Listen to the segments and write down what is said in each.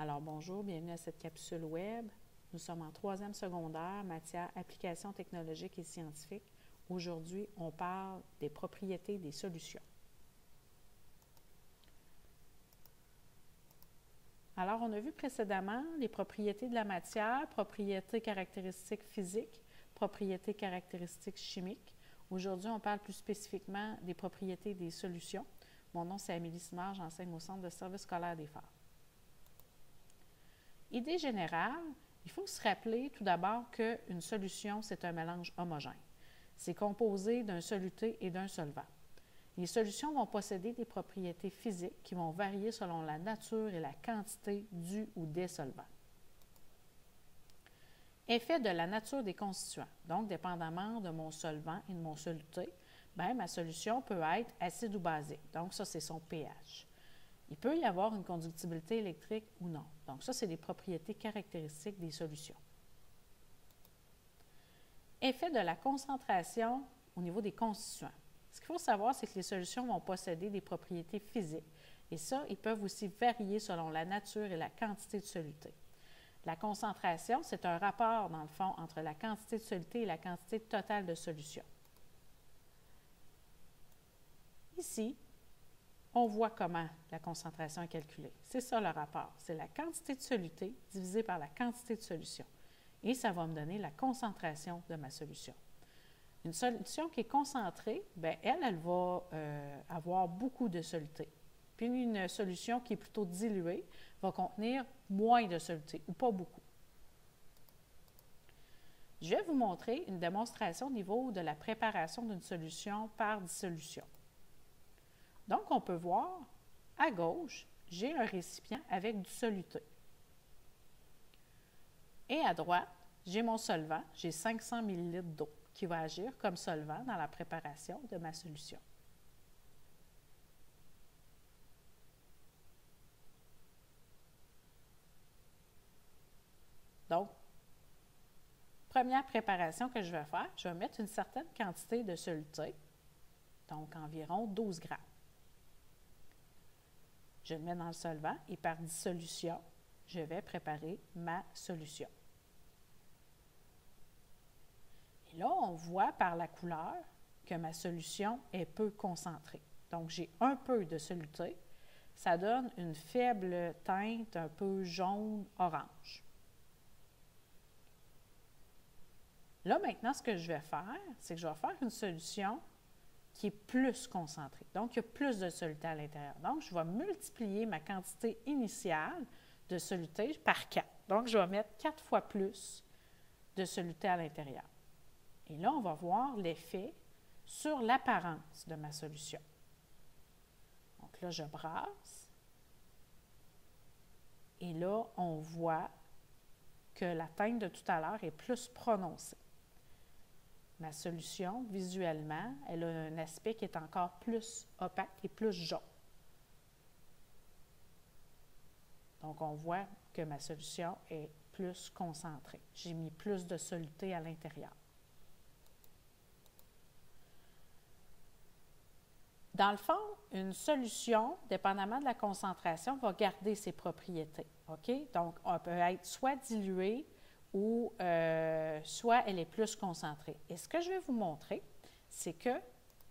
Alors bonjour, bienvenue à cette capsule web. Nous sommes en 3e secondaire, matière applications technologiques et scientifiques. Aujourd'hui, on parle des propriétés des solutions. Alors, on a vu précédemment les propriétés de la matière, propriétés caractéristiques physiques, propriétés caractéristiques chimiques. Aujourd'hui, on parle plus spécifiquement des propriétés des solutions. Mon nom, c'est Amélie Simard, j'enseigne au Centre de service scolaire des Phares. Idée générale, il faut se rappeler tout d'abord qu'une solution, c'est un mélange homogène. C'est composé d'un soluté et d'un solvant. Les solutions vont posséder des propriétés physiques qui vont varier selon la nature et la quantité du ou des solvants. Effet de la nature des constituants. Donc, dépendamment de mon solvant et de mon soluté, ma solution peut être acide ou basique. Donc, ça, c'est son pH. Il peut y avoir une conductibilité électrique ou non. Donc, ça, c'est des propriétés caractéristiques des solutions. Effet de la concentration au niveau des constituants. Ce qu'il faut savoir, c'est que les solutions vont posséder des propriétés physiques. Et ça, ils peuvent aussi varier selon la nature et la quantité de soluté. La concentration, c'est un rapport, dans le fond, entre la quantité de soluté et la quantité totale de solution. Ici, on voit comment la concentration est calculée. C'est ça le rapport. C'est la quantité de soluté divisée par la quantité de solution. Et ça va me donner la concentration de ma solution. Une solution qui est concentrée, elle va avoir beaucoup de soluté. Puis une solution qui est plutôt diluée va contenir moins de soluté ou pas beaucoup. Je vais vous montrer une démonstration au niveau de la préparation d'une solution par dissolution. Donc, on peut voir, à gauche, j'ai un récipient avec du soluté. Et à droite, j'ai mon solvant, j'ai 500 ml d'eau qui va agir comme solvant dans la préparation de ma solution. Donc, première préparation que je vais faire, je vais mettre une certaine quantité de soluté, donc environ 12 grammes. Je le mets dans le solvant et par dissolution, je vais préparer ma solution. Et là, on voit par la couleur que ma solution est peu concentrée. Donc, j'ai un peu de soluté. Ça donne une faible teinte un peu jaune-orange. Là, maintenant, ce que je vais faire, c'est que je vais faire une solution qui est plus concentrée. Donc, il y a plus de soluté à l'intérieur. Donc, je vais multiplier ma quantité initiale de soluté par 4. Donc, je vais mettre 4 fois plus de soluté à l'intérieur. Et là, on va voir l'effet sur l'apparence de ma solution. Donc là, je brasse. Et là, on voit que la teinte de tout à l'heure est plus prononcée. Ma solution, visuellement, elle a un aspect qui est encore plus opaque et plus jaune. Donc, on voit que ma solution est plus concentrée. J'ai mis plus de soluté à l'intérieur. Dans le fond, une solution, dépendamment de la concentration, va garder ses propriétés. OK? Donc, elle peut être soit diluée ou soit elle est plus concentrée. Et ce que je vais vous montrer, c'est que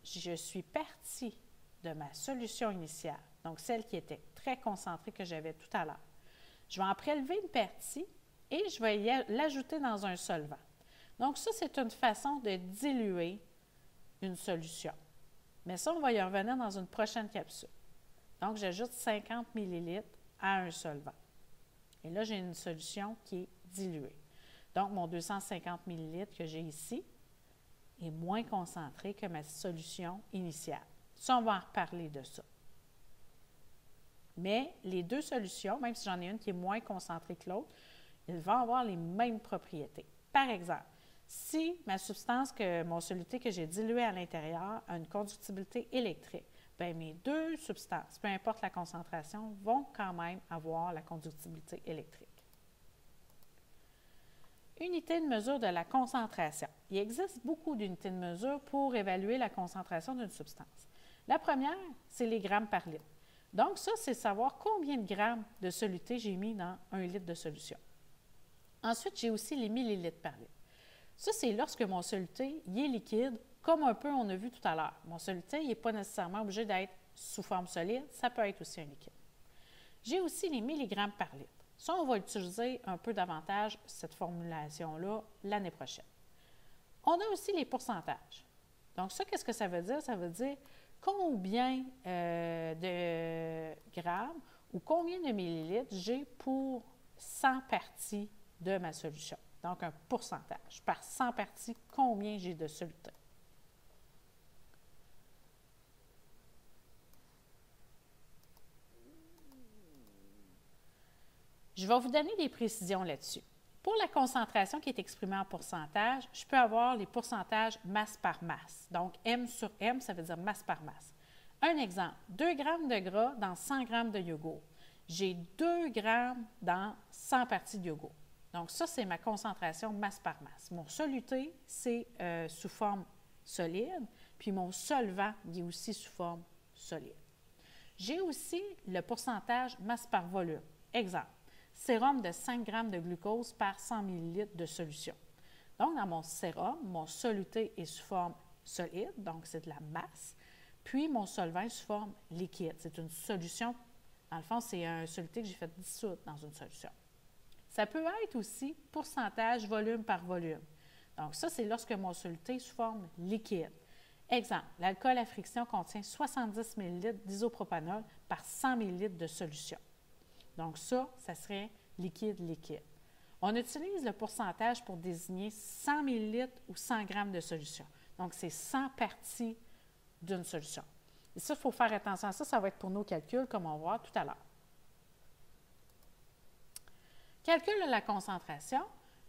je suis partie de ma solution initiale, donc celle qui était très concentrée que j'avais tout à l'heure. Je vais en prélever une partie et je vais l'ajouter dans un solvant. Donc, ça, c'est une façon de diluer une solution. Mais ça, on va y revenir dans une prochaine capsule. Donc, j'ajoute 50 ml à un solvant. Et là, j'ai une solution qui est diluée. Donc, mon 250 ml que j'ai ici est moins concentré que ma solution initiale. Ça, on va en reparler de ça. Mais les deux solutions, même si j'en ai une qui est moins concentrée que l'autre, elles vont avoir les mêmes propriétés. Par exemple, si ma substance, mon soluté que j'ai dilué à l'intérieur a une conductibilité électrique, mes deux substances, peu importe la concentration, vont quand même avoir la conductibilité électrique. Unité de mesure de la concentration. Il existe beaucoup d'unités de mesure pour évaluer la concentration d'une substance. La première, c'est les grammes par litre. Donc, ça, c'est savoir combien de grammes de soluté j'ai mis dans 1 litre de solution. Ensuite, j'ai aussi les millilitres par litre. Ça, c'est lorsque mon soluté il est liquide, comme un peu on a vu tout à l'heure. Mon soluté il n'est pas nécessairement obligé d'être sous forme solide, ça peut être aussi un liquide. J'ai aussi les milligrammes par litre. Ça, on va utiliser un peu davantage cette formulation-là l'année prochaine. On a aussi les pourcentages. Donc ça, qu'est-ce que ça veut dire? Ça veut dire combien de grammes ou combien de millilitres j'ai pour 100 parties de ma solution. Donc, un pourcentage. Par 100 parties, combien j'ai de soluté. Je vais vous donner des précisions là-dessus. Pour la concentration qui est exprimée en pourcentage, je peux avoir les pourcentages masse par masse. Donc, M sur M, ça veut dire masse par masse. Un exemple, 2 grammes de gras dans 100 grammes de yogourt. J'ai 2 grammes dans 100 parties de yogourt. Donc, ça, c'est ma concentration masse par masse. Mon soluté, c'est sous forme solide, puis mon solvant, il est aussi sous forme solide. J'ai aussi le pourcentage masse par volume. Exemple, sérum de 5 g de glucose par 100 ml de solution. Donc, dans mon sérum, mon soluté est sous forme solide, donc c'est de la masse, puis mon solvant est sous forme liquide. C'est une solution, dans le fond, c'est un soluté que j'ai fait dissoudre dans une solution. Ça peut être aussi pourcentage volume par volume. Donc, ça, c'est lorsque mon soluté est sous forme liquide. Exemple, l'alcool à friction contient 70 ml d'isopropanol par 100 ml de solution. Donc, ça serait liquide-liquide. On utilise le pourcentage pour désigner 100 ml ou 100 g de solution. Donc, c'est 100 parties d'une solution. Et ça, il faut faire attention à ça. Ça va être pour nos calculs, comme on va voir tout à l'heure. Calcul de la concentration,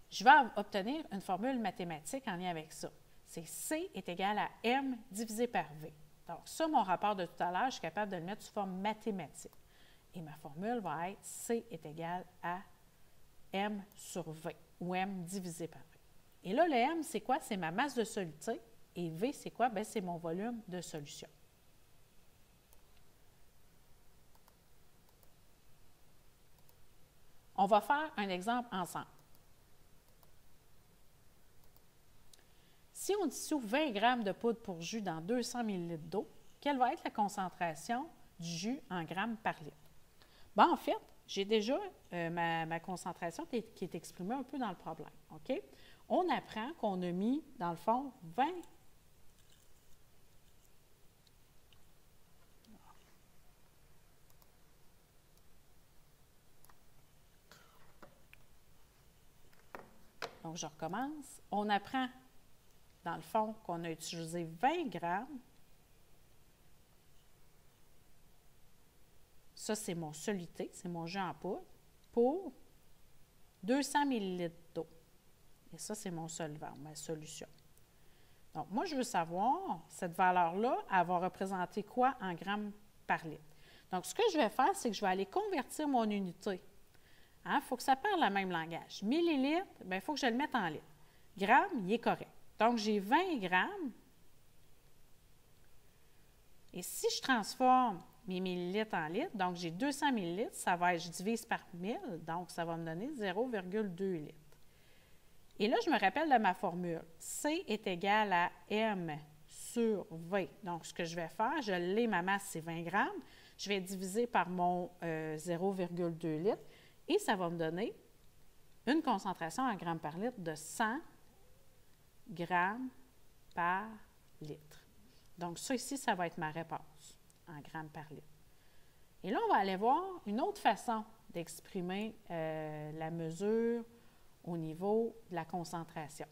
je vais obtenir une formule mathématique en lien avec ça. C'est C est égal à M divisé par V. Donc, ça, mon rapport de tout à l'heure, je suis capable de le mettre sous forme mathématique. Et ma formule va être C est égal à M sur V, ou M divisé par V. Et là, le M, c'est quoi? C'est ma masse de soluté. Et V, c'est quoi? Bien, c'est mon volume de solution. On va faire un exemple ensemble. Si on dissout 20 g de poudre pour jus dans 200 ml d'eau, quelle va être la concentration du jus en grammes par litre? Bien, en fait, j'ai déjà ma concentration qui est exprimée un peu dans le problème. OK? On apprend qu'on a mis, dans le fond, 20. Donc, je recommence. On apprend, dans le fond, qu'on a utilisé 20 grammes. Ça, c'est mon soluté, c'est mon jus en poudre, pour 200 ml d'eau. Et ça, c'est mon solvant, ma solution. Donc, moi, je veux savoir, cette valeur-là, elle va représenter quoi en grammes par litre? Donc, ce que je vais faire, c'est que je vais aller convertir mon unité. Il faut que ça parle le même langage. Millilitres, bien, il faut que je le mette en litres. Grammes, il est correct. Donc, j'ai 20 grammes. Et si je transforme mes millilitres en litres, donc j'ai 200 millilitres, ça va être, je divise par 1000, donc ça va me donner 0,2 litres. Et là, je me rappelle de ma formule. C est égal à M sur V. Donc, ce que je vais faire, je l'ai, ma masse, c'est 20 grammes. Je vais diviser par mon 0,2 litres. Et ça va me donner une concentration en grammes par litre de 100 grammes par litre. Donc, ça ici, ça va être ma réponse en grammes par litre. Et là, on va aller voir une autre façon d'exprimer la mesure au niveau de la concentration.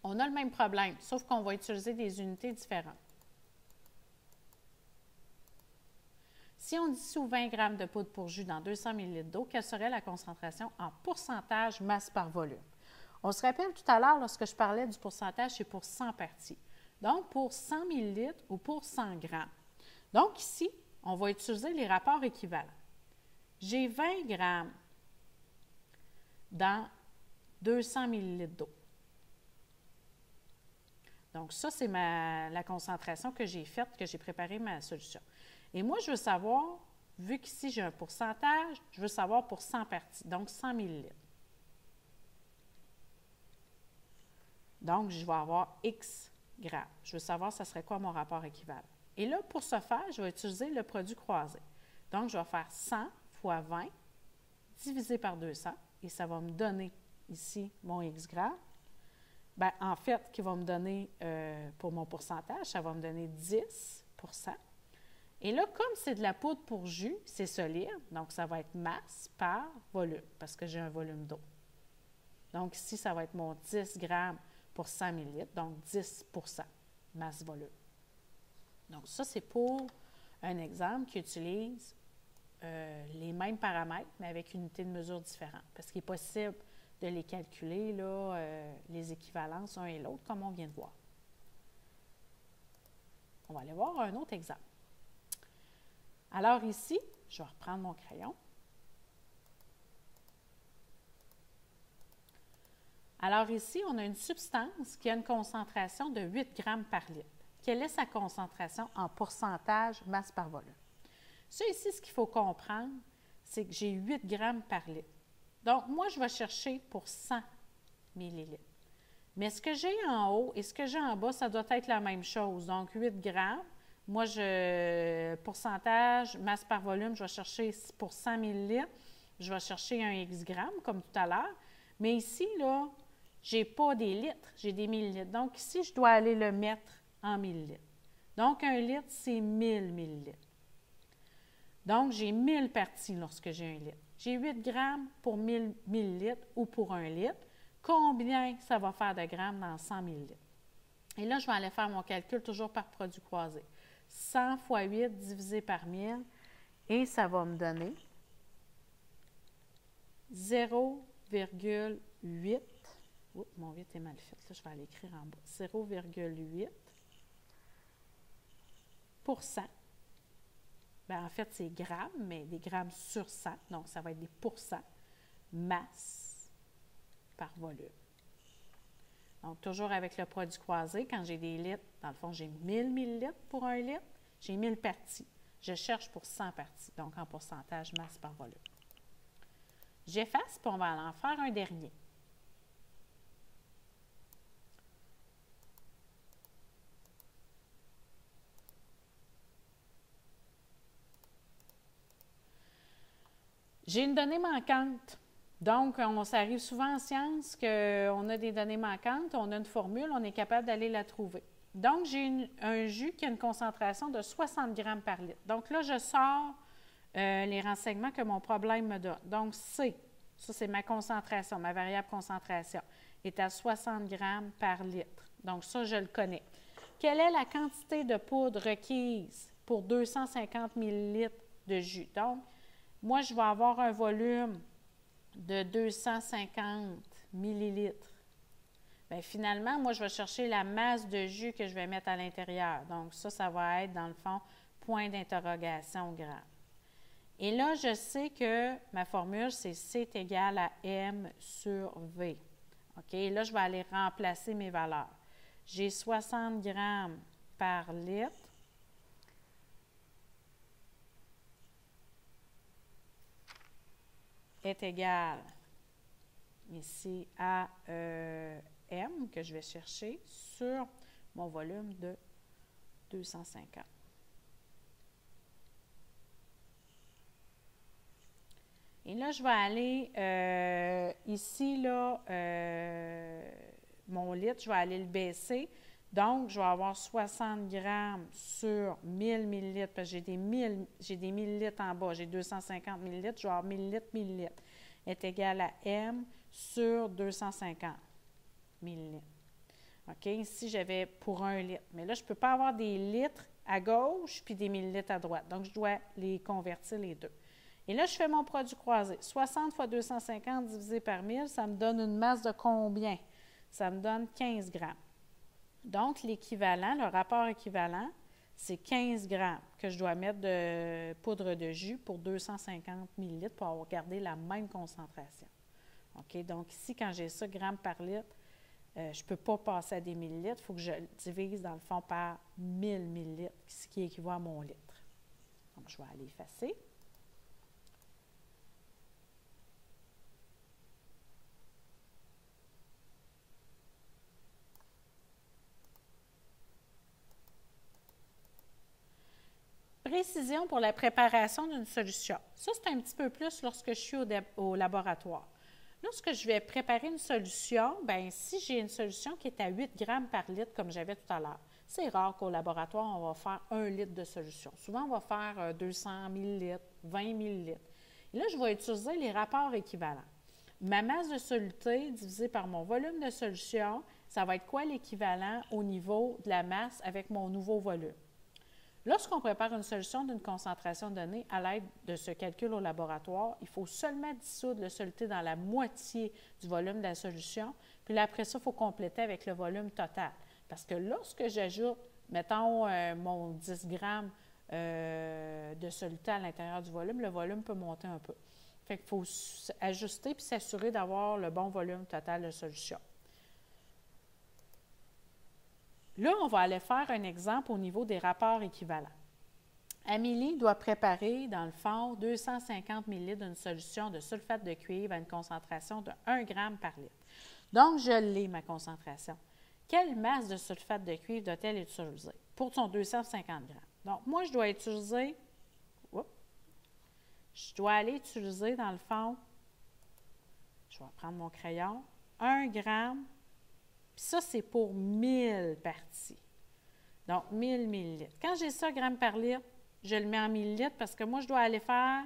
On a le même problème, sauf qu'on va utiliser des unités différentes. Si on dissout 20 g de poudre pour jus dans 200 ml d'eau, quelle serait la concentration en pourcentage masse par volume? On se rappelle tout à l'heure, lorsque je parlais du pourcentage, c'est pour 100 parties. Donc, pour 100 ml ou pour 100 g. Donc, ici, on va utiliser les rapports équivalents. J'ai 20 g dans 200 ml d'eau. Donc, ça, c'est la concentration que j'ai faite, que j'ai préparé ma solution. Et moi, je veux savoir, vu qu'ici, j'ai un pourcentage, je veux savoir pour 100 parties, donc 100 millilitres. Donc, je vais avoir X grammes. Je veux savoir, ça serait quoi mon rapport équivalent. Et là, pour ce faire, je vais utiliser le produit croisé. Donc, je vais faire 100 fois 20 divisé par 200 et ça va me donner ici mon X grammes. Bien, en fait, qui va me donner, pour mon pourcentage, ça va me donner 10 %. Et là, comme c'est de la poudre pour jus, c'est solide, donc ça va être masse par volume, parce que j'ai un volume d'eau. Donc ici, ça va être mon 10 grammes pour 100 ml, donc 10 % masse-volume. Donc ça, c'est pour un exemple qui utilise les mêmes paramètres, mais avec une unité de mesure différente, parce qu'il est possible de les calculer, là, les équivalences un et l'autre, comme on vient de voir. On va aller voir un autre exemple. Alors ici, je vais reprendre mon crayon. Alors ici, on a une substance qui a une concentration de 8 grammes par litre. Quelle est sa concentration en pourcentage masse par volume? Ça ici, ce qu'il faut comprendre, c'est que j'ai 8 grammes par litre. Donc, moi, je vais chercher pour 100 millilitres. Mais ce que j'ai en haut et ce que j'ai en bas, ça doit être la même chose. Donc, 8 grammes. Moi, pourcentage, masse par volume, je vais chercher pour 100 millilitres. Je vais chercher un X grammes, comme tout à l'heure. Mais ici, là, je n'ai pas des litres, j'ai des millilitres. Donc, ici, je dois aller le mettre en millilitres. Donc, un litre, c'est 1000 millilitres. Donc, j'ai 1000 parties lorsque j'ai un litre. J'ai 8 grammes pour 1000 millilitres ou pour un litre. Combien ça va faire de grammes dans 100 millilitres? Et là, je vais aller faire mon calcul toujours par produit croisé. 100 fois 8 divisé par 1000 et ça va me donner 0,8. Oups, mon 8 est mal fait. Là, je vais aller écrire en bas. 0,8 %. Bien, en fait, c'est grammes, mais des grammes sur 100. Donc, ça va être des pourcents masse par volume. Donc, toujours avec le produit croisé, quand j'ai des litres, dans le fond, j'ai 1000 millilitres pour un litre, j'ai 1000 parties. Je cherche pour 100 parties, donc en pourcentage masse par volume. J'efface, puis on va en faire un dernier. J'ai une donnée manquante. Donc, ça arrive souvent en sciences qu'on a des données manquantes, on a une formule, on est capable d'aller la trouver. Donc, j'ai un jus qui a une concentration de 60 grammes par litre. Donc là, je sors les renseignements que mon problème me donne. Donc, C, ça c'est ma concentration, ma variable concentration, est à 60 grammes par litre. Donc, ça, je le connais. Quelle est la quantité de poudre requise pour 250 millilitres de jus? Donc, moi, je vais avoir un volume de 250 millilitres. Bien, finalement, moi, je vais chercher la masse de jus que je vais mettre à l'intérieur. Donc, ça va être, dans le fond, point d'interrogation gramme. Et là, je sais que ma formule, c'est C est égal à M sur V. OK? Et là, je vais aller remplacer mes valeurs. J'ai 60 grammes par litre. Est égal ici à M que je vais chercher sur mon volume de 250. Et là, je vais aller ici, là, mon litre, je vais aller le baisser. Donc, je vais avoir 60 grammes sur 1000 millilitres, parce que j'ai des millilitres en bas, j'ai 250 millilitres, je vais avoir millilitres est égal à M sur 250 millilitres. OK? Ici, j'avais pour 1 litre. Mais là, je ne peux pas avoir des litres à gauche puis des millilitres à droite. Donc, je dois les convertir les deux. Et là, je fais mon produit croisé. 60 fois 250 divisé par 1000, ça me donne une masse de combien? Ça me donne 15 grammes. Donc, l'équivalent, le rapport équivalent, c'est 15 grammes que je dois mettre de poudre de jus pour 250 millilitres pour avoir gardé la même concentration. OK? Donc, ici, quand j'ai ça, grammes par litre, je ne peux pas passer à des millilitres, il faut que je le divise dans le fond par 1000 millilitres, ce qui équivaut à mon litre. Donc, je vais aller effacer. Précision pour la préparation d'une solution. Ça, c'est un petit peu plus lorsque je suis au laboratoire. Lorsque je vais préparer une solution, bien, si j'ai une solution qui est à 8 grammes par litre, comme j'avais tout à l'heure, c'est rare qu'au laboratoire, on va faire 1 litre de solution. Souvent, on va faire 200 millilitres, 20 millilitres. Et là, je vais utiliser les rapports équivalents. Ma masse de soluté divisée par mon volume de solution, ça va être quoi l'équivalent au niveau de la masse avec mon nouveau volume? Lorsqu'on prépare une solution d'une concentration donnée à l'aide de ce calcul au laboratoire, il faut seulement dissoudre le soluté dans la moitié du volume de la solution, puis là, après ça, il faut compléter avec le volume total. Parce que lorsque j'ajoute, mettons, mon 10 grammes de soluté à l'intérieur du volume, le volume peut monter un peu. Fait qu'il faut ajuster puis s'assurer d'avoir le bon volume total de solution. Là, on va aller faire un exemple au niveau des rapports équivalents. Amélie doit préparer, dans le fond, 250 ml d'une solution de sulfate de cuivre à une concentration de 1 g par litre. Donc, je l'ai, ma concentration. Quelle masse de sulfate de cuivre doit-elle utiliser pour son 250 g? Donc, moi, je dois aller utiliser, dans le fond, je vais prendre mon crayon, 1 g. Puis ça, c'est pour 1000 parties. Donc, 1000 millilitres. Quand j'ai ça, grammes par litre, je le mets en millilitres parce que moi, je dois aller faire,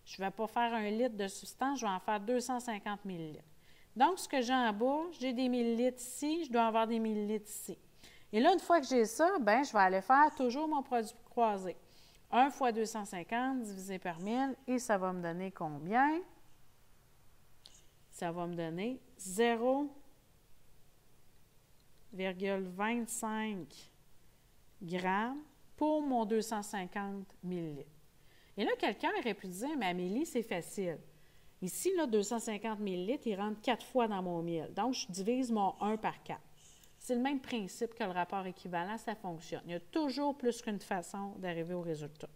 je ne vais pas faire 1 litre de substance, je vais en faire 250 millilitres. Donc, ce que j'ai en bas, j'ai des millilitres ici, je dois avoir des millilitres ici. Et là, une fois que j'ai ça, bien, je vais aller faire toujours mon produit croisé. 1 fois 250 divisé par 1000, et ça va me donner combien? Ça va me donner 0,25 grammes pour mon 250 millilitres. Et là, quelqu'un aurait pu dire, mais Amélie, c'est facile. Ici, là, 250 millilitres, il rentre 4 fois dans mon 1000. Donc, je divise mon 1 par 4. C'est le même principe que le rapport équivalent, ça fonctionne. Il y a toujours plus qu'une façon d'arriver au résultat.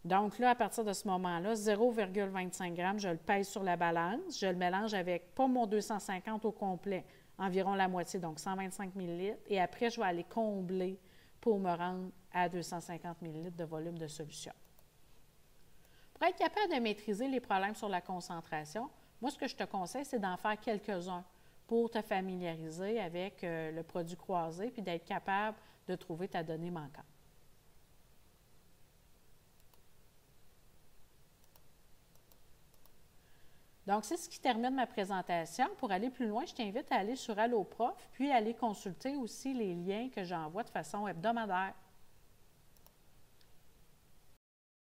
Donc là, à partir de ce moment-là, 0,25 grammes, je le pèse sur la balance. Je le mélange avec, pas mon 250 au complet, environ la moitié, donc 125 millilitres. Et après, je vais aller combler pour me rendre à 250 millilitres de volume de solution. Pour être capable de maîtriser les problèmes sur la concentration, moi, ce que je te conseille, c'est d'en faire quelques-uns pour te familiariser avec le produit croisé puis d'être capable de trouver ta donnée manquante. Donc, c'est ce qui termine ma présentation. Pour aller plus loin, je t'invite à aller sur Alloprof, puis aller consulter aussi les liens que j'envoie de façon hebdomadaire.